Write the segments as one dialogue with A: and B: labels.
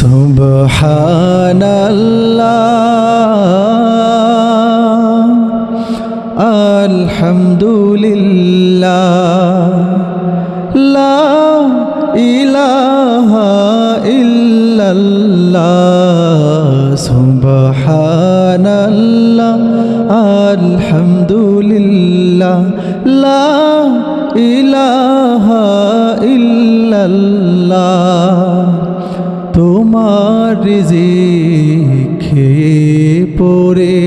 A: সুবহানাল্লাহ আলহামদুলিল্লাহ লা ইলাহা ইল্লাল্লাহ সুবহানাল্লাহ আলহামদুলিল্লাহ লা ইলাহা ইল্লাল্লাহ। তোমার রিজিক খেয়ে পড়ে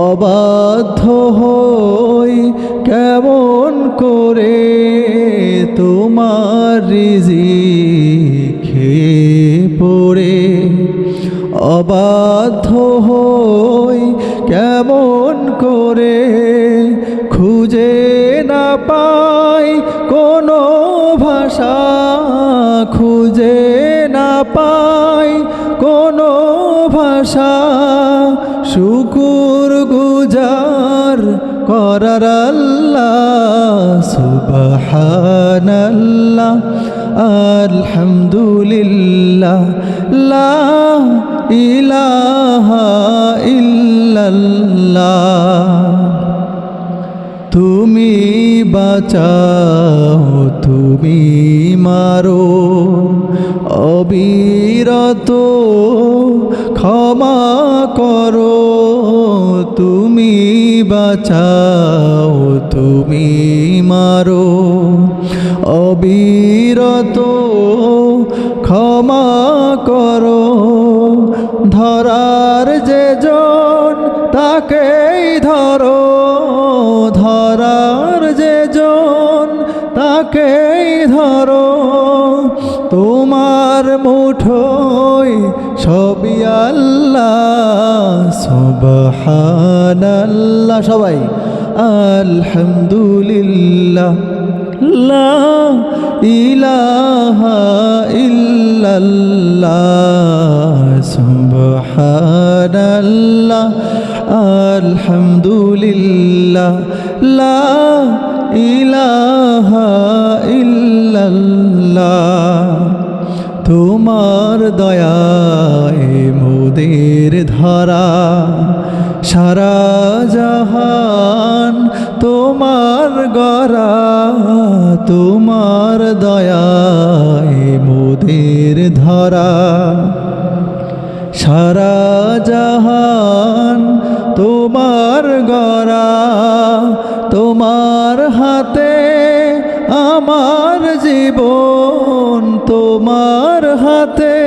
A: অবাধ্য হই কেমন করে, তোমার রিজিক খেয়ে পড়ে অবাধ্য হই কেমন করে, খুঁজে না পাই কোনো ভাষা, খুঁজে না পাই কোনো ভাষা, শুকুর গুজার করার আল্লাহ। সুবহানাল্লাহ আলহামদুলিল্লাহ লা ইলাহা ইল্লাল্লাহ। তুমি বাঁচাও তুমি মারো অবিরত ক্ষমা করো, তুমি বাঁচাও তুমি মারো অবিরত ক্ষমা করো, ধরার যে জন তাকেই ধরো, ধরার যে জন তাকেই ধরো, তোমার মুঠোয় সবই আল্লাহ। সুবহানাল্লাহ সবাই আলহামদুলিল্লাহ লা ইলাহা ইল্লাল্লাহ সুবহানাল্লাহ আলহামদুলিল্লাহ লা ইলাহা ইল্লাল্লাহ। তোমার দয়ায় মোদের ধরা সারা জাহান তোমার গড়া, তোমার দয়ায় মোদের ধরা সারা জাহান তোমার গড়া, তোমার হাতে আমার জীবন, তোমার হাতে